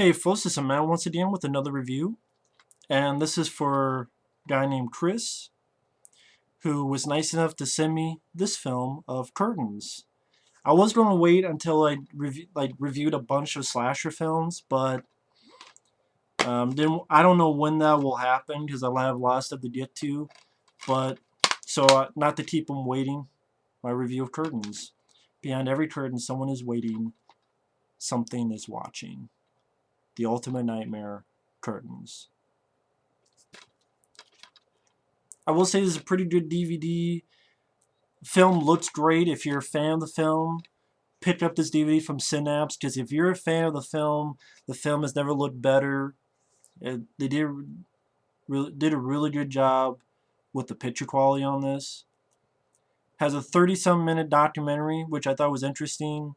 Hey folks, this is Matt once again with another review, and this is for a guy named Chris, who was nice enough to send me this film of Curtains. I was going to wait until I reviewed a bunch of slasher films, but I don't know when that will happen because I have a lot of stuff to get to. But so not to keep them waiting, my review of Curtains. Behind every curtain, someone is waiting. Something is watching. The Ultimate Nightmare, Curtains. I will say this is a pretty good DVD. Film looks great. If you're a fan of the film, pick up this DVD from Synapse, because if you're a fan of the film has never looked better. They did a really good job with the picture quality on this. Has a 30-some minute documentary, which I thought was interesting,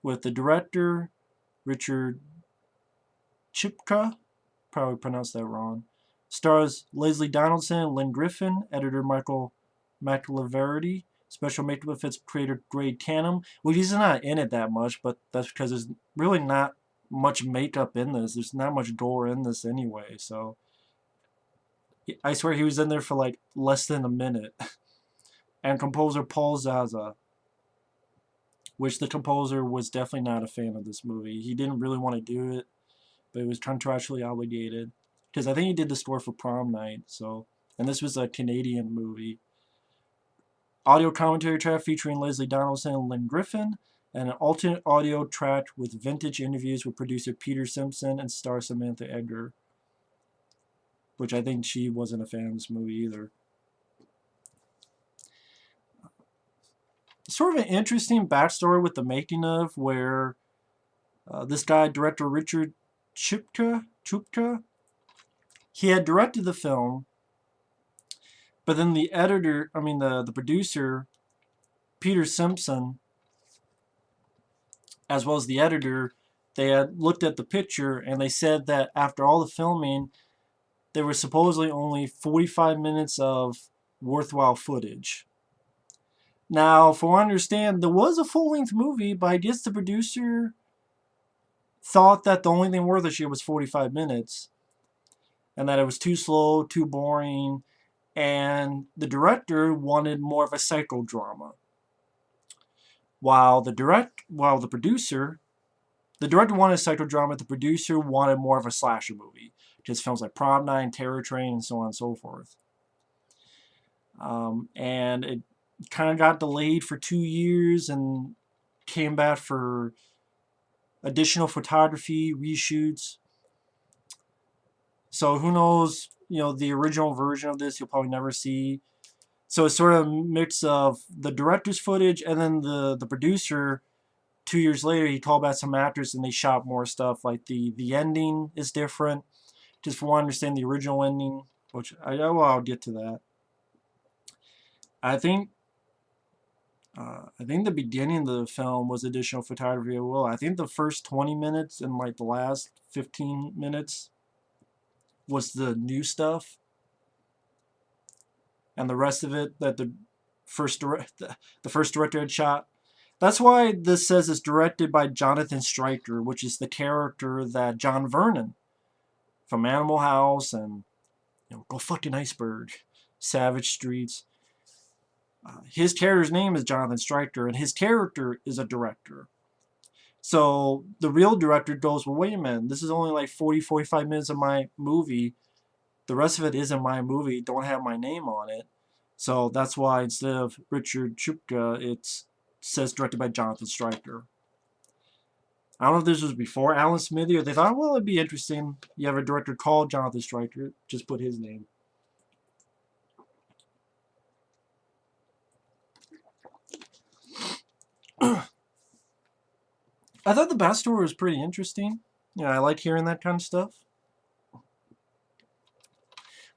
with the director, Richard Ciupka, probably pronounced that wrong. Stars Lesleh Donaldson and Lynne Griffin, editor Michael McLaverty, special makeup effects creator Greg Canham. Well, he's not in it that much, but that's because there's really not much makeup in this. There's not much gore in this anyway, so I swear he was in there for like less than a minute. And composer Paul Zaza, which the composer was definitely not a fan of this movie. He didn't really want to do it, but he was contractually obligated, because I think he did the score for Prom Night. So, and this was a Canadian movie. Audio commentary track featuring Lesleh Donaldson and Lynne Griffin, and an alternate audio track with vintage interviews with producer Peter Simpson and star Samantha Eggar, which I think she wasn't a fan of this movie either. Sort of an interesting backstory with the making of, where this guy, director Richard Ciupka, he had directed the film, but then the producer, Peter Simpson, as well as the editor, they had looked at the picture and they said that after all the filming, there was supposedly only 45 minutes of worthwhile footage. Now, from what I understand, there was a full-length movie, but I guess the producer thought that the only thing worth a shit was 45 minutes, and that it was too slow, too boring, and the director wanted more of a psychodrama. The director wanted a psychodrama, the producer wanted more of a slasher movie, just films like Prom Night, Terror Train, and so on and so forth. And it kind of got delayed for 2 years and came back for additional photography, reshoots. So who knows, the original version of this you'll probably never see. So it's sort of a mix of the director's footage, and then the producer, 2 years later, he called back some actors and they shot more stuff. Like the ending is different, just from what I understand, the original ending, which I'll get to that. I think the beginning of the film was additional photography as well. I think the first 20 minutes and like the last 15 minutes was the new stuff, and the rest of it that the first director had shot. That's why this says it's directed by Jonathan Stryker, which is the character that John Vernon from Animal House and Go Fucking Iceberg, Savage Streets. His character's name is Jonathan Stryker, and his character is a director. So the real director goes, well, wait a minute, this is only like 45 minutes of my movie. The rest of it isn't my movie, don't have my name on it. So that's why instead of Richard Ciupka, it says directed by Jonathan Stryker. I don't know if this was before Alan Smithy, or they thought, well, it'd be interesting. You have a director called Jonathan Stryker, just put his name. I thought the backstory was pretty interesting. I like hearing that kind of stuff.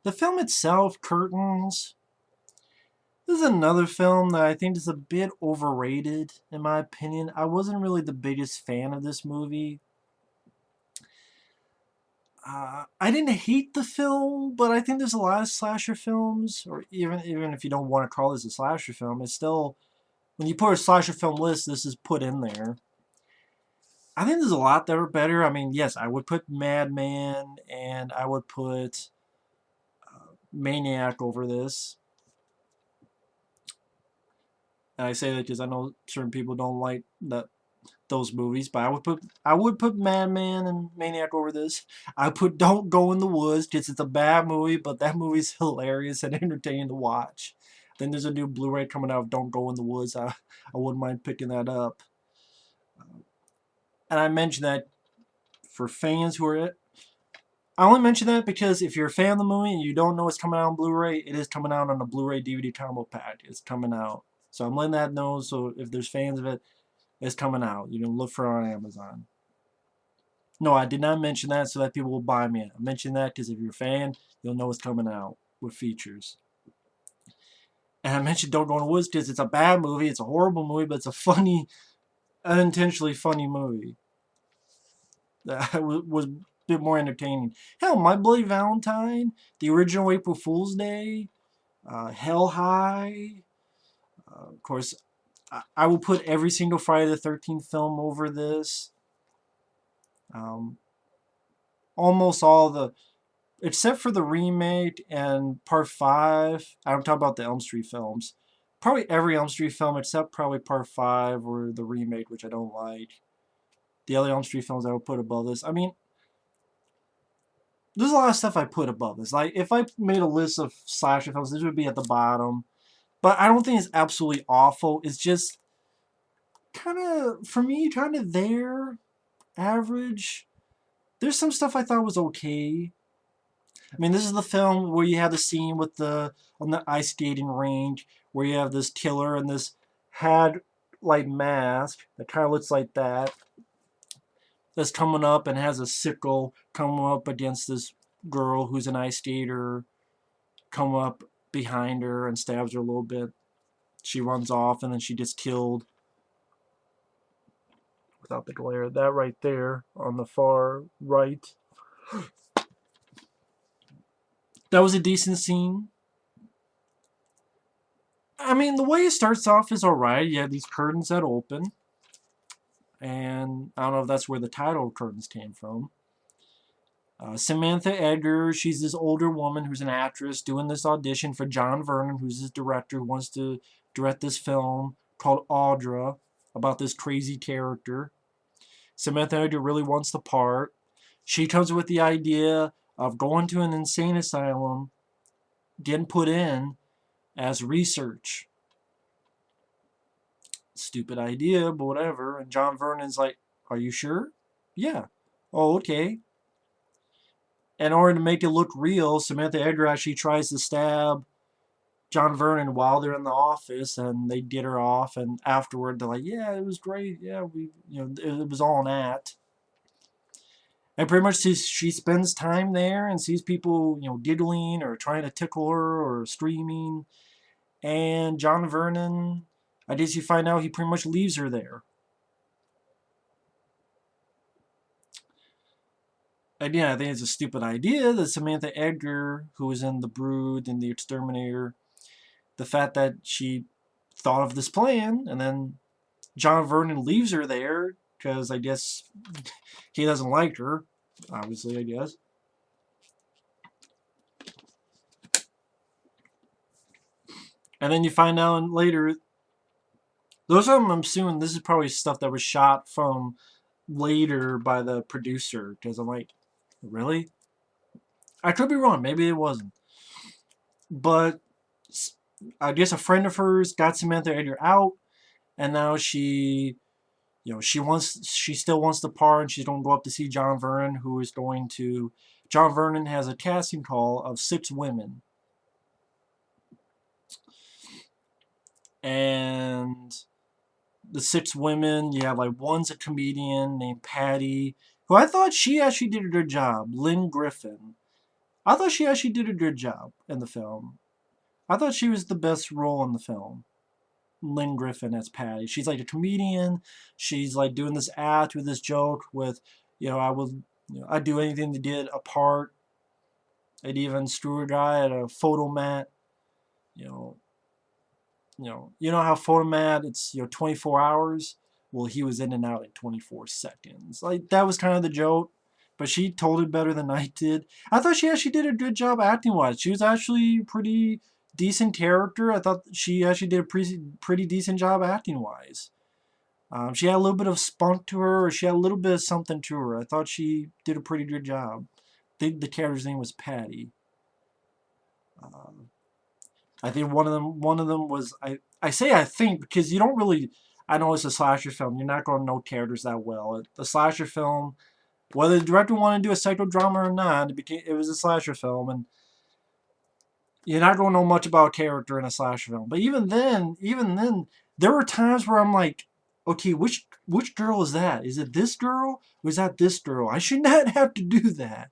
The film itself, Curtains, this is another film that I think is a bit overrated, in my opinion. I wasn't really the biggest fan of this movie. I didn't hate the film, but I think there's a lot of slasher films, or even if you don't want to call this a slasher film, it's still, when you put a slasher film list, this is put in there. I think there's a lot that are better. I mean, yes, I would put Madman and I would put Maniac over this. And I say that because I know certain people don't like those movies, but I would put Madman and Maniac over this. I put Don't Go in the Woods because it's a bad movie, but that movie's hilarious and entertaining to watch. Then there's a new Blu-ray coming out of Don't Go in the Woods. I wouldn't mind picking that up. And I mentioned that for fans who are. I only mention that because if you're a fan of the movie and you don't know it's coming out on Blu-ray, it is coming out on a Blu-ray DVD combo pack. It's coming out. So I'm letting that know. So if there's fans of it, it's coming out. You can look for it on Amazon. No, I did not mention that so that people will buy me it. I mentioned that because if you're a fan, you'll know it's coming out with features. And I mentioned Don't Go in the Woods because it's a bad movie. It's a horrible movie, but it's a funny, unintentionally funny movie. That was a bit more entertaining. Hell, My Bloody Valentine, the original April Fool's Day, Hell High. Of course, I will put every single Friday the 13th film over this. Um, almost all the, except for the remake and Part 5. I'm talking about the Elm Street films. Probably every Elm Street film except probably Part 5 or the remake, which I don't like. The other Elm Street films I would put above this. I mean, there's a lot of stuff I put above this. Like, if I made a list of slasher films, this would be at the bottom. But I don't think it's absolutely awful. It's just kind of, for me, kind of there, average. There's some stuff I thought was okay. I mean, this is the film where you have the scene with on the ice skating rink, where you have this killer and this had like mask that kind of looks like that. That's coming up and has a sickle coming up against this girl who's an ice skater, come up behind her and stabs her a little bit. She runs off and then she gets killed without the glare. That right there on the far right. That was a decent scene. I mean, the way it starts off is alright. You have these curtains that open. And I don't know if that's where the title curtains came from. Samantha Eggar, she's this older woman who's an actress doing this audition for John Vernon, who's this director who wants to direct this film called Audra about this crazy character. Samantha Eggar really wants the part. She comes with the idea of going to an insane asylum, getting put in as research. Stupid idea, but whatever. And John Vernon's like, "Are you sure?" "Yeah." "Oh, okay." In order to make it look real, Samantha Eggar actually tries to stab John Vernon while they're in the office, and they get her off. And afterward, they're like, "Yeah, it was great. Yeah, it was all an act." And pretty much she spends time there and sees people, giggling or trying to tickle her or screaming. And John Vernon, I guess you find out he pretty much leaves her there. Again, I think it's a stupid idea that Samantha Eggar, who was in The Brood and The Exterminator, the fact that she thought of this plan and then John Vernon leaves her there because I guess he doesn't like her, obviously, I guess. And then you find out later, those of them, I'm assuming this is probably stuff that was shot from later by the producer because I'm like, really? I could be wrong. Maybe it wasn't. But I guess a friend of hers got Samantha Eggar out, and now she still wants the part, and she's going to go up to see John Vernon, who is going to. John Vernon has a casting call of 6 women, and the 6 women, you have like one's a comedian named Patty, who I thought she actually did a good job. Lynne Griffin. I thought she actually did a good job in the film. I thought she was the best role in the film. Lynne Griffin as Patty. She's like a comedian. She's like doing this act with this joke with, I'd do anything to get a part. I'd even screw a guy at a photo mat. You know how photo mat, it's 24 hours. well, he was in and out in 24 seconds. Like, that was kind of the joke, but she told it better than I did. I thought she actually did a good job acting-wise. She was actually a pretty decent character. I thought she actually did a pretty decent job acting-wise. She had a little bit of spunk to her, or she had a little bit of something to her. I thought she did a pretty good job. I think the character's name was Patty. I think one of them was, I say I think because you don't really, I know it's a slasher film. You're not going to know characters that well. The slasher film, whether the director wanted to do a psychodrama or not, it was a slasher film, and you're not going to know much about a character in a slasher film. But even then, there were times where I'm like, okay, which girl is that? Is it this girl or is that this girl? I should not have to do that.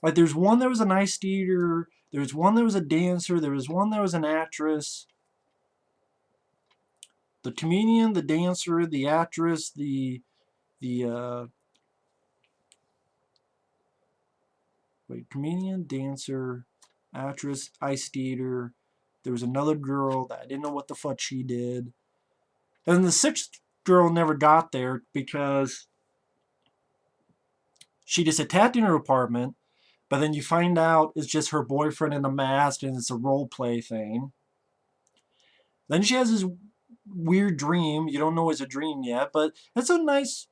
Like, there's one that was an ice skater, there was one that was a dancer, there was one that was an actress. The comedian, the dancer, the actress, the comedian, dancer, actress, ice skater. There was another girl that I didn't know what the fuck she did. And the sixth girl never got there because she just attacked in her apartment, but then you find out it's just her boyfriend in a mask and it's a role play thing. Then she has this weird dream. You don't know it's a dream yet, but it's a nice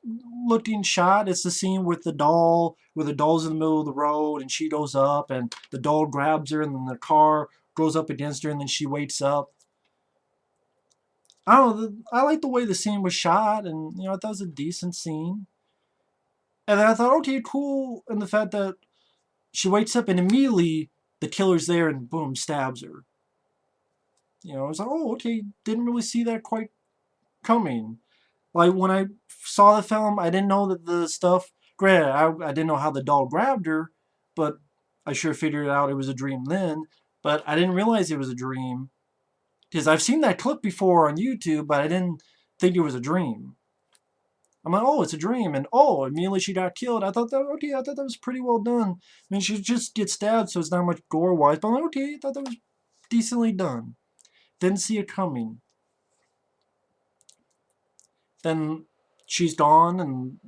looking shot. It's the scene with the doll, where the doll's in the middle of the road and she goes up and the doll grabs her and then the car goes up against her and then she wakes up. I don't know. I like the way the scene was shot, and I thought it was a decent scene. And then I thought, okay, cool, and the fact that she wakes up and immediately the killer's there and boom, stabs her. I was like, oh, okay, didn't really see that quite coming. Like, when I saw the film, I didn't know that the stuff, granted, I didn't know how the doll grabbed her, but I sure figured out it was a dream then, but I didn't realize it was a dream. Because I've seen that clip before on YouTube, but I didn't think it was a dream. I'm like, oh, it's a dream, and oh, immediately she got killed. I thought that was pretty well done. I mean, she just gets stabbed, so it's not much gore-wise, but I'm like, okay, I thought that was decently done. Didn't see it coming. Then she's gone, and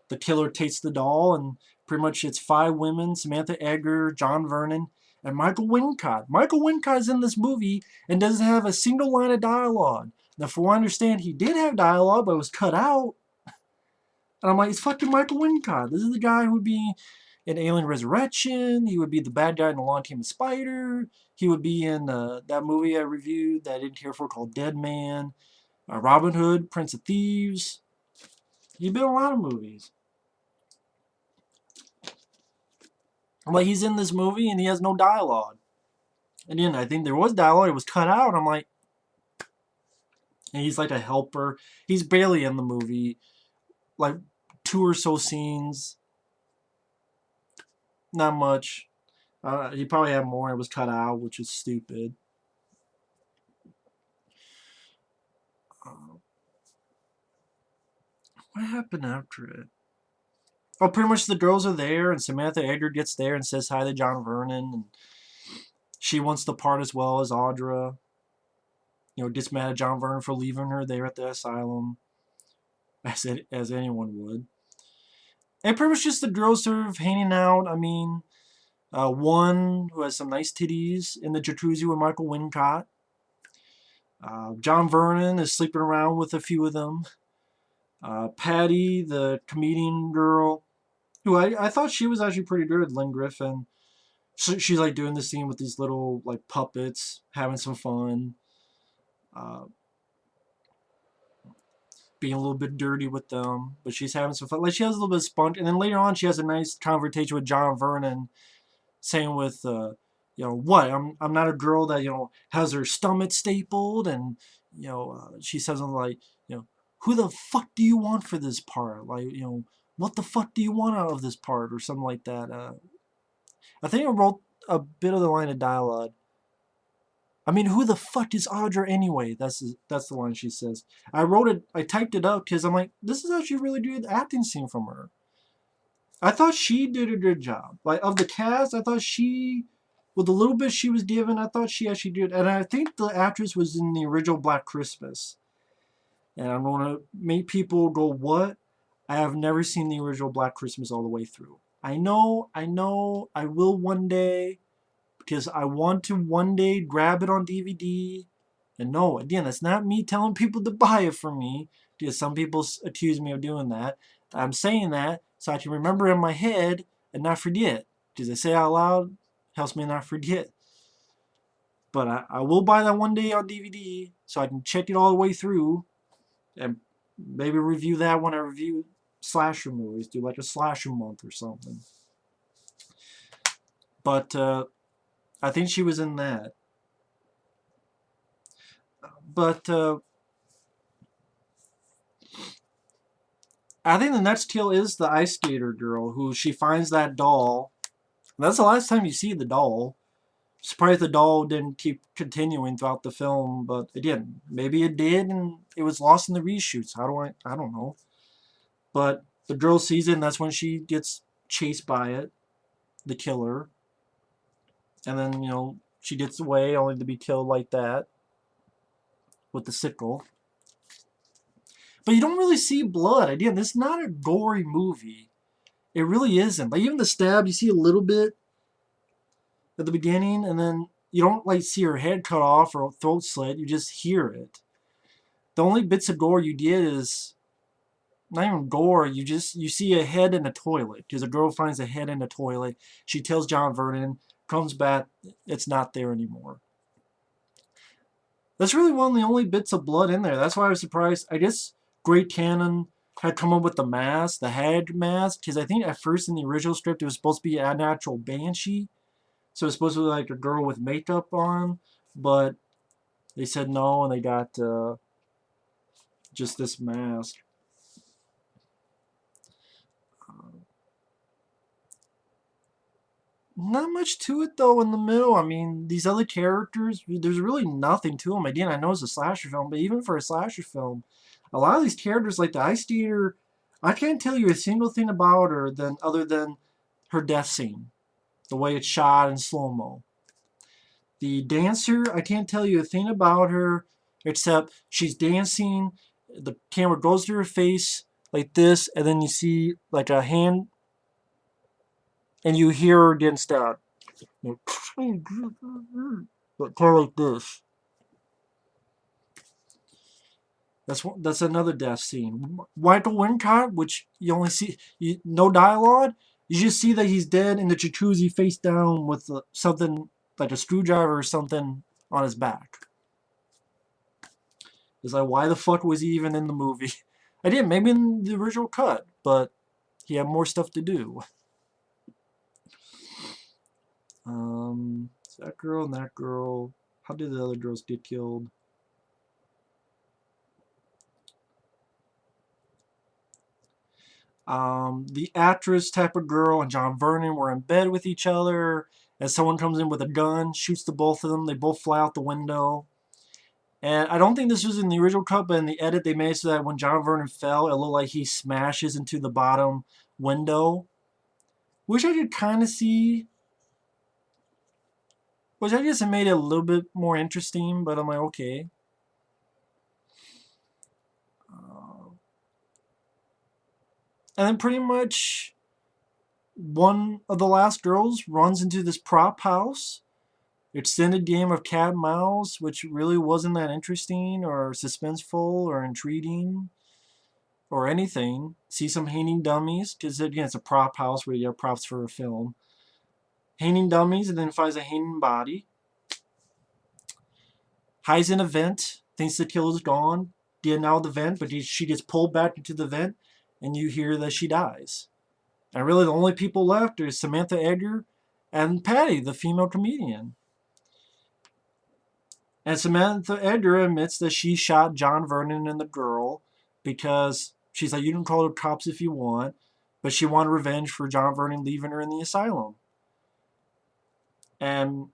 the killer takes the doll, and pretty much it's 5 women: Samantha Eggar, John Vernon, and Michael Wincott. Michael Wincott is in this movie and doesn't have a single line of dialogue. Now, from what I understand, he did have dialogue, but it was cut out. And I'm like, it's fucking Michael Wincott. This is the guy who would be in Alien Resurrection. He would be the bad guy in The Long Team of Spider. He would be in that movie I reviewed that I didn't care for called Dead Man. Robin Hood, Prince of Thieves. He's been in a lot of movies. I'm like, he's in this movie and he has no dialogue. And then I think there was dialogue. It was cut out. I'm like, and he's like a helper. He's barely in the movie. Like 2 or so scenes. Not much. He probably had more. It was cut out, which is stupid. What happened after it? Oh, pretty much the girls are there, and Samantha Eggar gets there and says hi to John Vernon, and she wants the part as well as Audra. Gets mad at John Vernon for leaving her there at the asylum, as anyone would. And pretty much just the girls sort of hanging out. I mean, one who has some nice titties in the jacuzzi with Michael Wincott. John Vernon is sleeping around with a few of them. Patty, the comedian girl, who I thought she was actually pretty good, Lynne Griffin. She's like doing the scene with these little like puppets, having some fun. Being a little bit dirty with them, but she's having some fun. Like, she has a little bit of spunk, and then later on she has a nice conversation with John Vernon, saying with, what? I'm not a girl that has her stomach stapled, and she says something like, who the fuck do you want for this part? Like, what the fuck do you want out of this part, or something like that. I think I wrote a bit of the line of dialogue. I mean, who the fuck is Audra anyway? That's the line she says. I typed it up because I'm like, this is actually a really good acting scene from her. I thought she did a good job. Like, of the cast, I thought she, with the little bit she was given, I thought she actually did. And I think the actress was in the original Black Christmas. And I'm going to make people go, what? I have never seen the original Black Christmas all the way through. I know, I will one day, because I want to one day grab it on DVD. And no, again, that's not me telling people to buy it from me, because some people accuse me of doing that. I'm saying that so I can remember in my head and not forget. Because I say out loud helps me not forget. But I will buy that one day on DVD so I can check it all the way through and maybe review that when I review slasher movies. Do like a slasher month or something. But I think she was in that. But I think the next kill is the ice skater girl, who she finds that doll. That's the last time you see the doll. Surprised the doll didn't keep continuing throughout the film, but again, maybe it did and it was lost in the reshoots. I don't know. But the girl sees it and that's when she gets chased by it, the killer. And then, she gets away only to be killed like that with the sickle. But you don't really see blood. Again, this is not a gory movie. It really isn't. Like, even the stab, you see a little bit at the beginning, and then you don't like see her head cut off or throat slit. You just hear it. The only bits of gore you get is not even gore. You see a head in a toilet because a girl finds a head in a toilet. She tells John Vernon, comes back, it's not there anymore. That's really one of the only bits of blood in there. That's why I was surprised. I guess Great Cannon had come up with the mask, the hag mask, because I think at first in the original script it was supposed to be a natural banshee. So it's supposed to be like a girl with makeup on, but they said no, and they got just this mask. Not much to it though in the middle. I mean, these other characters, there's really nothing to them. Again, I know it's a slasher film, but even for a slasher film, a lot of these characters, like the Ice Theater, I can't tell you a single thing about her other than her death scene, the way it's shot in slow-mo. The dancer, I can't tell you a thing about her except she's dancing. The camera goes to her face like this, and then you see like a hand, and you hear her getting stabbed. Kind of like this. That's another death scene. Michael Wincott, which you only see no dialogue. You just see that he's dead in the jacuzzi, face down, with something like a screwdriver or something on his back. It's like, why the fuck was he even in the movie? I did, maybe in the original cut, but he had more stuff to do. That girl and that girl. How did the other girls get killed? The actress type of girl and John Vernon were in bed with each other, and someone comes in with a gun, shoots the both of them. They both fly out the window. And I don't think this was in the original cut, but in the edit they made it so that when John Vernon fell, it looked like he smashes into the bottom window. Which I could kind of see. Which I guess it made it a little bit more interesting, but I'm like, okay. And then pretty much one of the last girls runs into this prop house. Extended game of cat and mouse, which really wasn't that interesting or suspenseful or intriguing or anything. See some hanging dummies, because again, it's a prop house where you have props for a film. Hanging dummies, and then finds a hanging body. Hides in a vent, thinks the killer's gone, getting out of the vent, but she gets pulled back into the vent, and you hear that she dies. And really the only people left are Samantha Eggar and Patty, the female comedian. And Samantha Eggar admits that she shot John Vernon and the girl because she's like, you can call the cops if you want, but she wanted revenge for John Vernon leaving her in the asylum. And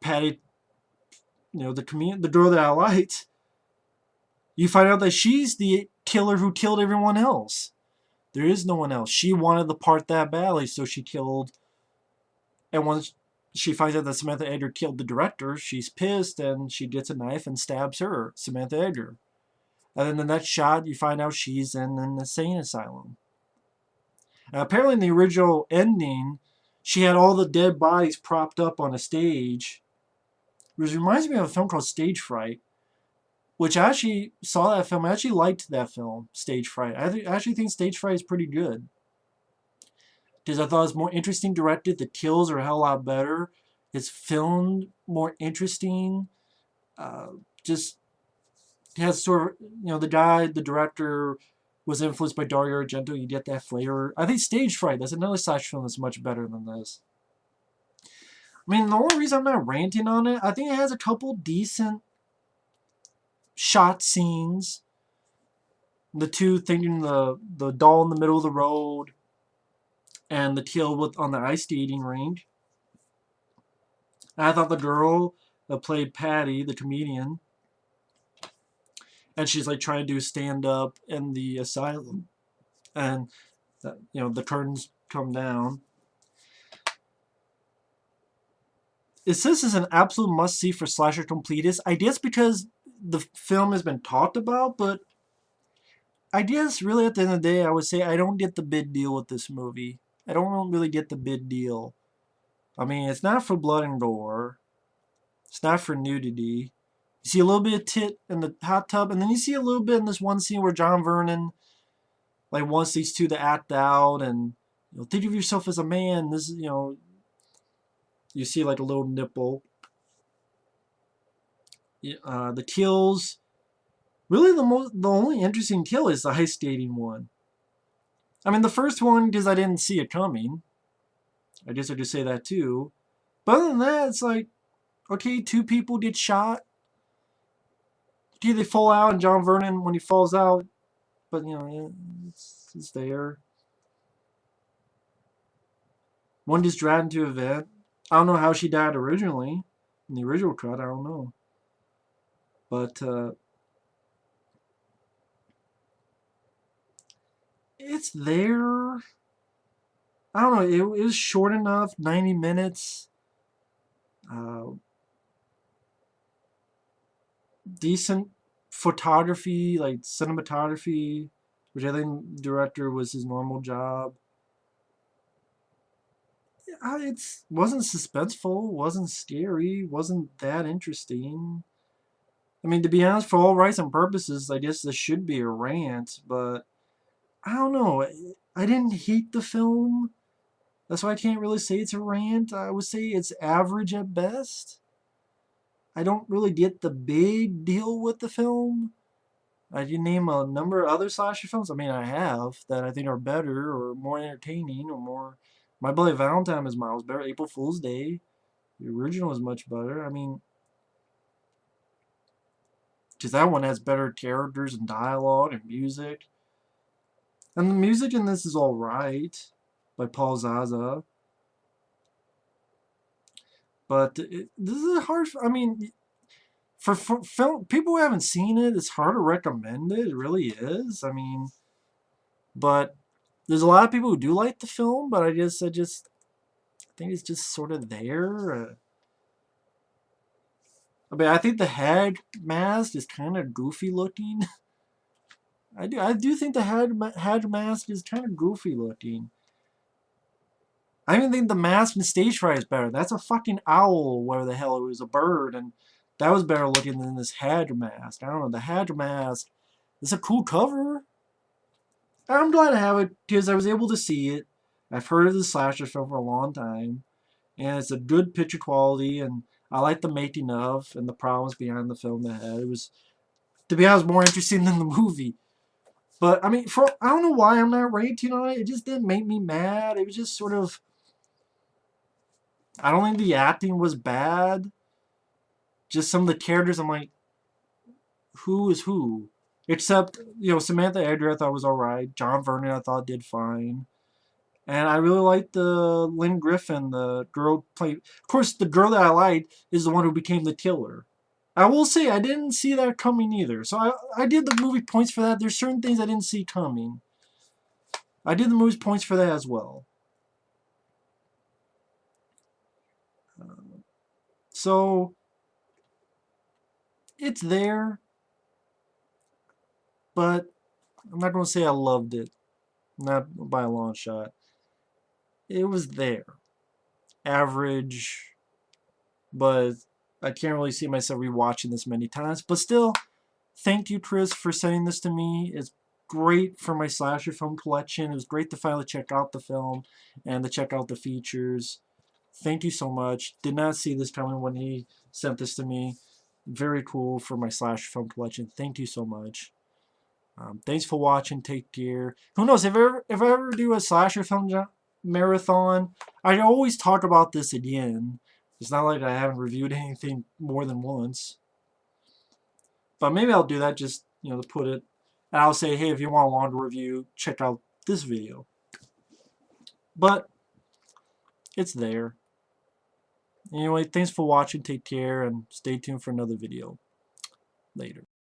Patty, the girl that I liked, you find out that she's the killer who killed everyone else. There is no one else. She wanted the part that badly, so she killed. And once she finds out that Samantha Eggar killed the director, she's pissed and she gets a knife and stabs her, Samantha Eggar. And then the next shot, you find out she's in an insane asylum. Apparently, in the original ending, she had all the dead bodies propped up on a stage, which reminds me of a film called Stage Fright, which I actually saw that film. I actually liked that film, Stage Fright. I actually think Stage Fright is pretty good. Because I thought it was more interesting directed. The kills are a hell lot better. It's filmed more interesting. Uh, just has sort of, the director was influenced by Dario Argento. You get that flavor. I think Stage Fright, that's another slasher film that's much better than this. I mean, the only reason I'm not ranting on it, I think it has a couple decent shot scenes. The two thinking the doll in the middle of the road and the kill on the ice skating rink. And I thought the girl that played Patty, the comedian, and she's like trying to do stand up in the asylum, and the curtains come down. This is an absolute must see for slasher completists. I guess because the film has been talked about, but I guess really at the end of the day, I would say I don't get the big deal with this movie. I don't really get the big deal. I mean, it's not for blood and gore. It's not for nudity. You see a little bit of tit in the hot tub, and then you see a little bit in this one scene where John Vernon like wants these two to act out, and think of yourself as a man. This is you see like a little nipple. The kills. Really, the only interesting kill is the ice skating one. I mean, the first one because I didn't see it coming. I guess I could say that too. But other than that, it's like, okay, two people get shot. Okay, they fall out, and John Vernon, when he falls out, but it's there. One just dragged into a vet. I don't know how she died originally. In the original cut, I don't know. But it's there. I don't know. It was short enough, 90 minutes. Uh, Decent photography, like cinematography, which I think director was his normal job. It wasn't suspenseful, wasn't scary, wasn't that interesting. I mean, to be honest, for all rights and purposes, I guess this should be a rant, but I don't know. I didn't hate the film. That's why I can't really say it's a rant. I would say it's average at best. I don't really get the big deal with the film. I can name a number of other slasher films. I mean, I have that I think are better or more entertaining or more. My Bloody Valentine is miles better. April Fool's Day, the original is much better. I mean, because that one has better characters and dialogue and music. And the music in this is all right by Paul Zaza. But this is a hard. I mean, for film people who haven't seen it, it's hard to recommend it. It really is. I mean, but there's a lot of people who do like the film, but I think it's just sort of there. I mean, I think the head mask is kind of goofy looking. I do think the head mask is kind of goofy looking. I even think the mask in Stage Fright is better. That's a fucking owl, where the hell it was, a bird, and that was better looking than this head mask. I don't know, the head mask is a cool cover. I'm glad I have it because I was able to see it. I've heard of the slasher film for a long time, and it's a good picture quality, and I like the making of and the problems behind the film that had. It was, to be honest, more interesting than the movie. But I mean, I don't know why I'm not rating on it. It just didn't make me mad. It was just sort of. I don't think the acting was bad. Just some of the characters, I'm like, who is who? Except Samantha Eggar, I thought was all right. John Vernon, I thought did fine. And I really liked the Lynne Griffin, the girl played. Of course, the girl that I liked is the one who became the killer. I will say I didn't see that coming either. So I did the movie points for that. There's certain things I didn't see coming. I did the movie points for that as well. So it's there. but I'm not going to say I loved it. Not by a long shot. It was there. Average, but I can't really see myself rewatching this many times. But still, thank you, Chris, for sending this to me. It's great for my slasher film collection. It was great to finally check out the film and to check out the features. Thank you so much. Did not see this coming when he sent this to me. Very cool for my slasher film collection. Thank you so much. Thanks for watching. Take care. Who knows, if I ever do a slasher film marathon, I always talk about this again. It's not like I haven't reviewed anything more than once. But maybe I'll do that just, to put it. And I'll say, hey, if you want a longer review, check out this video. But it's there. Anyway, thanks for watching. Take care and stay tuned for another video. Later.